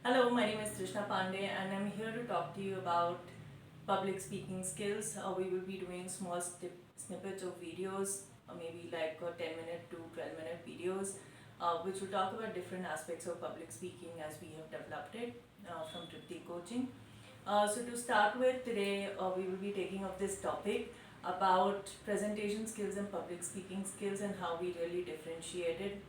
Hello, my name is Trishna Pandey and I'm here to talk to you about public speaking skills. We will be doing small snippets of videos, maybe like 10-minute to 12-minute videos, which will talk about different aspects of public speaking as we have developed it from Tripti Coaching. So to start with, today we will be taking up this topic about presentation skills and public speaking skills and how we really differentiate it.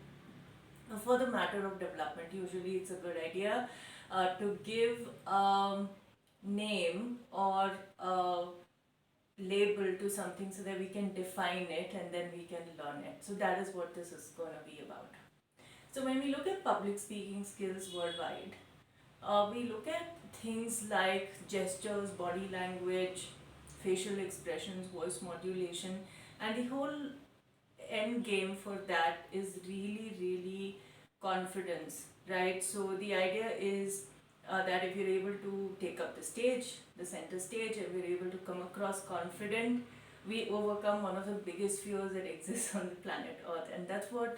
For the matter of development, usually it's a good idea to give name or label to something so that we can define it and then we can learn it. So that is what this is going to be about. So when we look at public speaking skills worldwide, we look at things like gestures, body language, facial expressions, voice modulation, and the whole end game for that is really confidence, right? So the idea is that if you're able to take up the stage, the center stage, and we're able to come across confident, we overcome one of the biggest fears that exists on the planet Earth, and that's what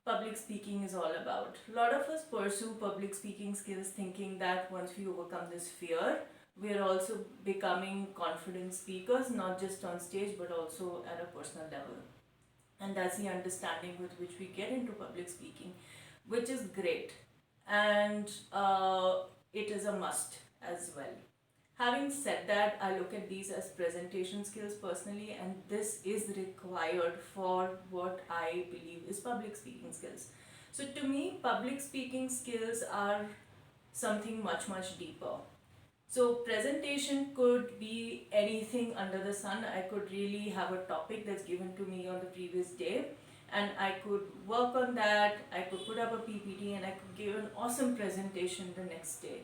public speaking is all about. A lot of us pursue public speaking skills thinking that once we overcome this fear, we are also becoming confident speakers, not just on stage but also at a personal level. And that's the understanding with which we get into public speaking, which is great. And it is a must as well. Having said that, I look at these as presentation skills personally, and this is required for what I believe is public speaking skills. So, to me, public speaking skills are something much deeper. So, presentation could be anything under the sun. I could really have a topic that's given to me on the previous day, and I could work on that. I could put up a PPT and I could give an awesome presentation the next day.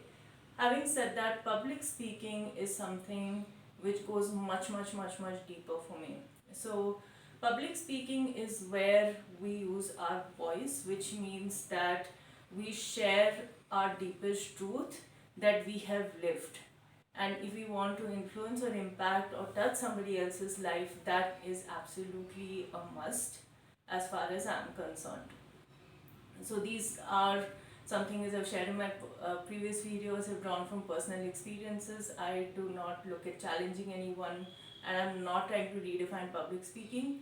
Having said that, public speaking is something which goes much deeper for me. So, public speaking is where we use our voice, which means that we share our deepest truth that we have lived. And if we want to influence or impact or touch somebody else's life, that is absolutely a must as far as I'm concerned. So these are something as I've shared in my previous videos have drawn from personal experiences. I do not look at challenging anyone, and I'm not trying to redefine public speaking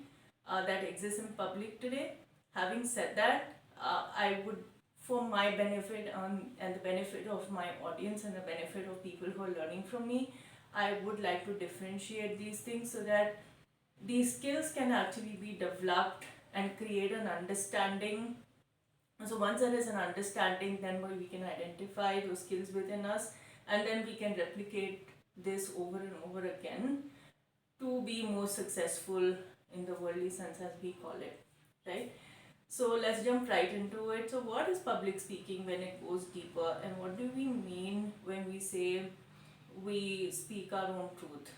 that exists in public today. Having said that, I would, for my benefit and the benefit of my audience and the benefit of people who are learning from me, I would like to differentiate these things so that these skills can actually be developed and create an understanding. So once there is an understanding, then we can identify those skills within us, and then we can replicate this over and over again to be more successful in the worldly sense, as we call it, right? So let's jump right into it. So what is public speaking when it goes deeper, and what do we mean when we say we speak our own truth?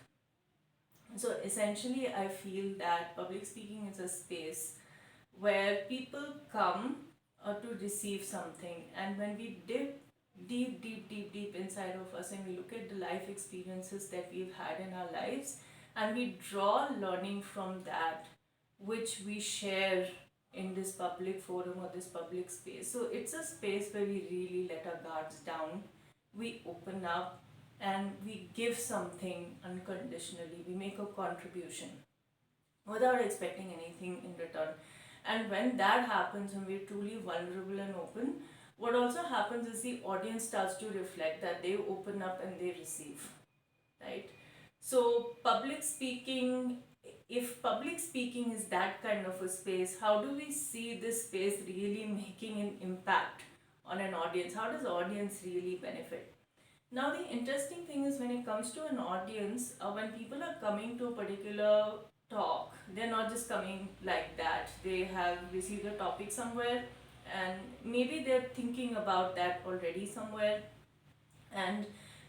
So essentially, I feel that public speaking is a space where people come to receive something, and when we dip deep inside of us and we look at the life experiences that we've had in our lives, and we draw learning from that, which we share in this public forum or this public space. So it's a space where we really let our guards down, we open up, and we give something unconditionally. We make a contribution without expecting anything in return. And when that happens, when we're truly vulnerable and open, what also happens is the audience starts to reflect that they open up and they receive, right? So, public speaking, if public speaking is that kind of a space, how do we see this space really making an impact on an audience? How does the audience really benefit? Now, the interesting thing is when it comes to an audience, when people are coming to a particular talk, they're not just coming like that. They have received a topic somewhere, and maybe they're thinking about that already somewhere, and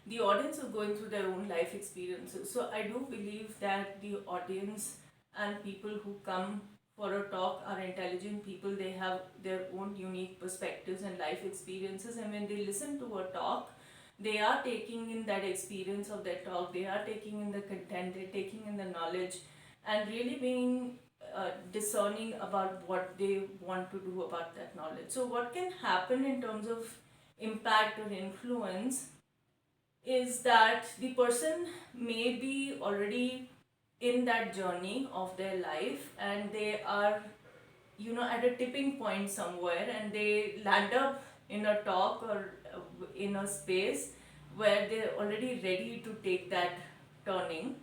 the audience is going through their own life experiences. So I do believe that the audience and people who come for a talk are intelligent people. They have their own unique perspectives and life experiences, and when they listen to a talk, they are taking in that experience of that talk, they are taking in the content, they're taking in the knowledge, and really being discerning about what they want to do about that knowledge. So what can happen in terms of impact or influence is that the person may be already in that journey of their life, and they are, at a tipping point somewhere, and they land up in a talk or in a space where they're already ready to take that turning.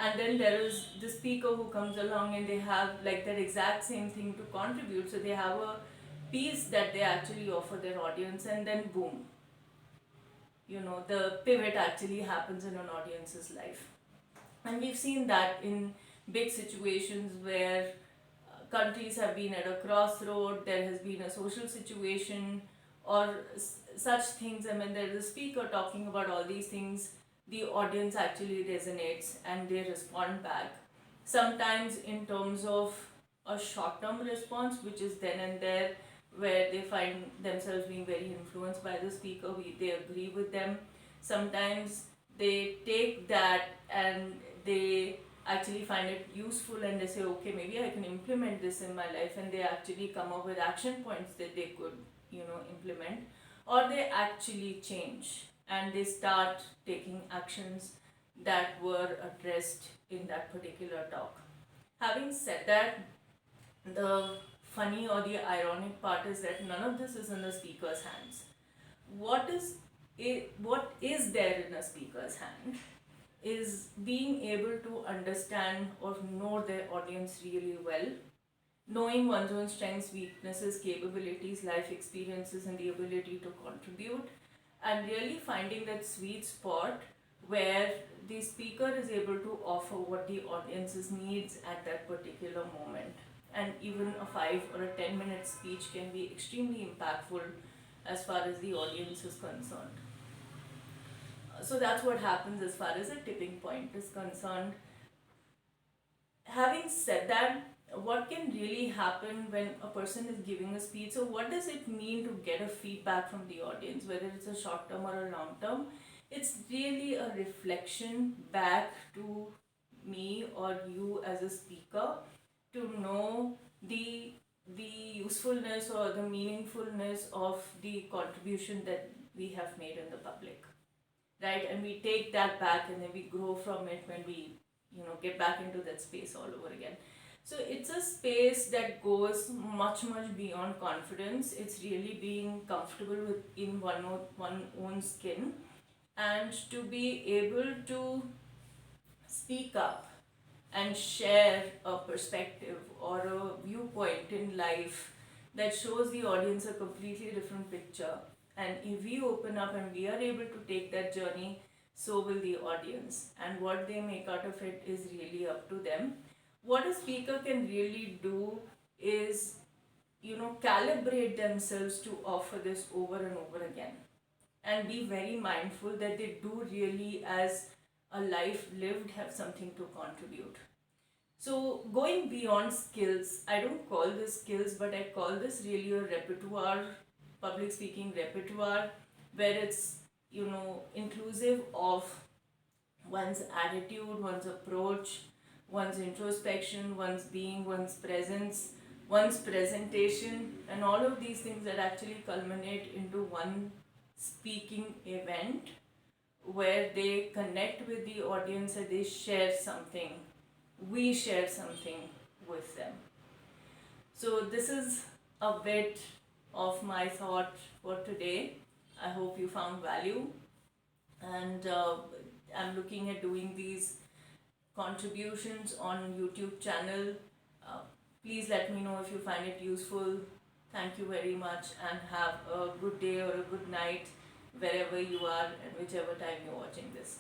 And then there is the speaker who comes along and they have like that exact same thing to contribute, so they have a piece that they actually offer their audience, and then boom, the pivot actually happens in an audience's life. And we've seen that in big situations where countries have been at a crossroad, there has been a social situation, or such things. I mean, there's a speaker talking about all these things, the audience actually resonates and they respond back. Sometimes in terms of a short term response, which is then and there, where they find themselves being very influenced by the speaker, they agree with them. Sometimes they take that and they actually find it useful, and they say, okay, maybe I can implement this in my life, and they actually come up with action points that they could implement. Or they actually change and they start taking actions that were addressed in that particular talk. Having said that, the funny or the ironic part is that none of this is in the speaker's hands. What is there in a speaker's hand is being able to understand or know their audience really well, knowing one's own strengths, weaknesses, capabilities, life experiences, and the ability to contribute, and really finding that sweet spot where the speaker is able to offer what the audience's needs at that particular moment. And even a 5 or a 10-minute speech can be extremely impactful as far as the audience is concerned. So that's what happens as far as a tipping point is concerned. Having said that, what can really happen when a person is giving a speech? So what does it mean to get a feedback from the audience, whether it's a short term or a long term? It's really a reflection back to me or you as a speaker to know the usefulness or the meaningfulness of the contribution that we have made in the public, right? And we take that back and then we grow from it when we get back into that space all over again. So it's a space that goes much beyond confidence. It's really being comfortable within one own skin, and to be able to speak up and share a perspective or a viewpoint in life that shows the audience a completely different picture. And if we open up and we are able to take that journey, so will the audience. And what they make out of it is really up to them. What a speaker can really do is, calibrate themselves to offer this over and over again. And be very mindful that they do really, as a life lived, have something to contribute. So going beyond skills, I don't call this skills, but I call this really a repertoire, public speaking repertoire, where it's, inclusive of one's attitude, one's approach, one's introspection, one's being, one's presence, one's presentation, and all of these things that actually culminate into one speaking event where they connect with the audience and they share something. We share something with them. So, this is a bit of my thought for today. I hope you found value, and I'm looking at doing these contributions on YouTube channel. Uh, Please let me know if you find it useful. Thank you very much, and have a good day or a good night wherever you are and whichever time you're watching this.